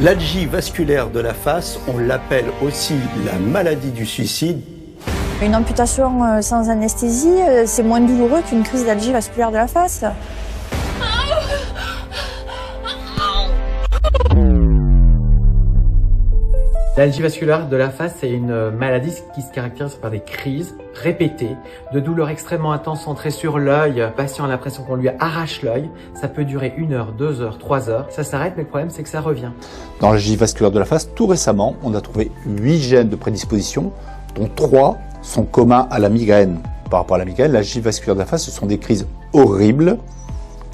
L'algie vasculaire de la face, on l'appelle aussi la maladie du suicide. Une amputation sans anesthésie, c'est moins douloureux qu'une crise d'algie vasculaire de la face. L'algie vasculaire de la face, c'est une maladie qui se caractérise par des crises répétées, de douleurs extrêmement intenses centrées sur l'œil. Le patient a l'impression qu'on lui arrache l'œil. Ça peut durer 1 heure, 2 heures, 3 heures. Ça s'arrête, mais le problème, c'est que ça revient. Dans l'algie vasculaire de la face, tout récemment, on a trouvé 8 gènes de prédisposition, dont 3 sont communs à la migraine. Par rapport à la migraine, l'algie vasculaire de la face, ce sont des crises horribles,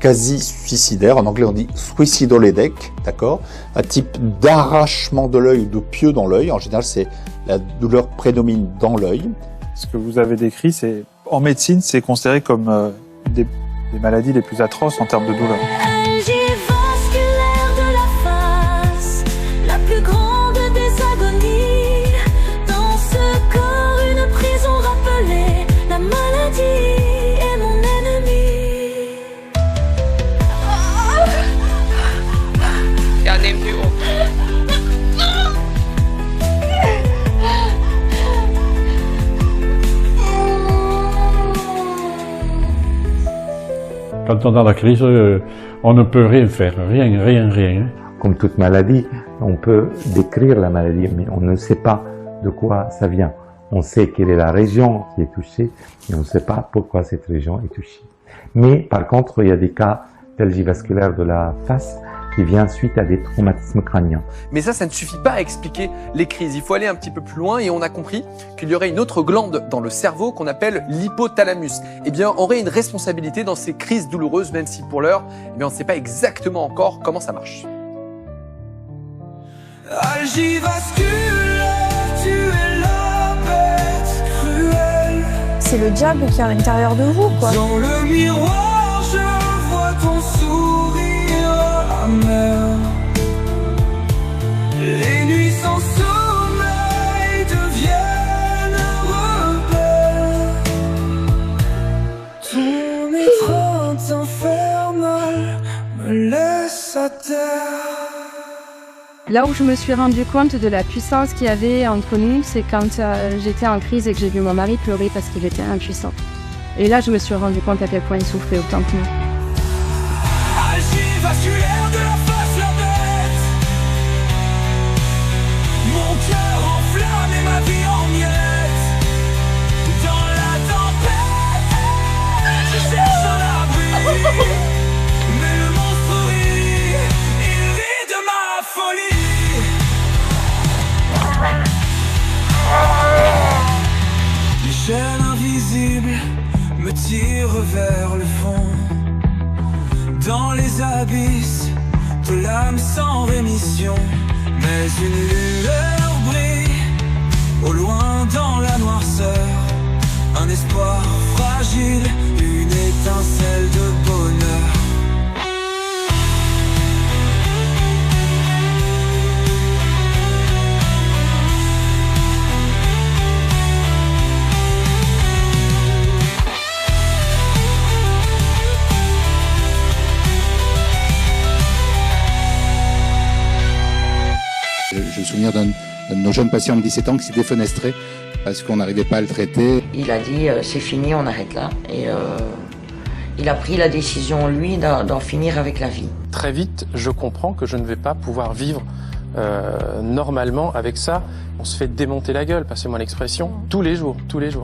quasi suicidaire, en anglais on dit suicidal headache, d'accord, un type d'arrachement de l'œil ou de pieu dans l'œil. En général, c'est la douleur prédomine dans l'œil. Ce que vous avez décrit, c'est en médecine, c'est considéré comme des maladies les plus atroces en termes de douleur. Algie vasculaire de la face, la plus grande des agonies. Dans ce corps, une prison rappelée, la maladie est mon ennemi. Jag neemt u op. Quand on est dans la crise, on ne peut rien faire, rien. Comme toute maladie, on peut décrire la maladie, mais on ne sait pas de quoi ça vient. On sait quelle est la région qui est touchée, mais on ne sait pas pourquoi cette région est touchée. Mais par contre, il y a des cas d'algie vasculaire de la face qui vient suite à des traumatismes crâniens. Mais ça ne suffit pas à expliquer les crises. Il faut aller un petit peu plus loin et on a compris qu'il y aurait une autre glande dans le cerveau qu'on appelle l'hypothalamus. Eh bien, aurait une responsabilité dans ces crises douloureuses, même si pour l'heure, eh bien, on ne sait pas exactement encore comment ça marche. Algie vasculaire, tu es la bête cruelle. C'est le diable qui est à l'intérieur de vous, quoi. Dans le miroir, je vois ton sourire amer. Les nuits sans sommeil deviennent rebelles. Ton étreinte infernale me laisse à terre. Là où je me suis rendu compte de la puissance qu'il y avait entre nous, c'est quand j'étais en crise et que j'ai vu mon mari pleurer parce qu'il était impuissant. Et là, je me suis rendu compte à quel point il souffrait autant que nous. Algie vasculaire de la face, la bête. Mon cœur en flamme et ma vie en miettes. Dans la tempête, je cherche un abri. Mais le monstre rit, il rit de ma folie. Les chaînes invisibles me tirent vers le fond. Dans les abysses de l'âme sans rémission. Mais une lueur brille au loin dans la noirceur. Un espoir fragile, une étincelle de bonheur. Je me souviens d'un de nos jeunes patients de 17 ans qui s'est défenestré parce qu'on n'arrivait pas à le traiter. Il a dit c'est fini, on arrête là. Et il a pris la décision, lui, d'en finir avec la vie. Très vite, je comprends que je ne vais pas pouvoir vivre normalement avec ça. On se fait démonter la gueule, passez-moi l'expression, tous les jours,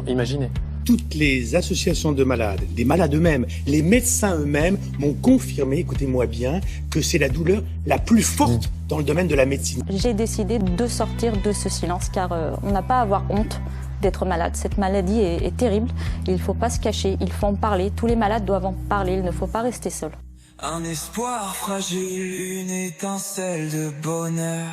imaginez. Toutes les associations de malades, les malades eux-mêmes, les médecins eux-mêmes m'ont confirmé, écoutez-moi bien, que c'est la douleur la plus forte dans le domaine de la médecine. J'ai décidé de sortir de ce silence car on n'a pas à avoir honte d'être malade. Cette maladie est terrible, il ne faut pas se cacher, il faut en parler. Tous les malades doivent en parler, il ne faut pas rester seul. Un espoir fragile, une étincelle de bonheur.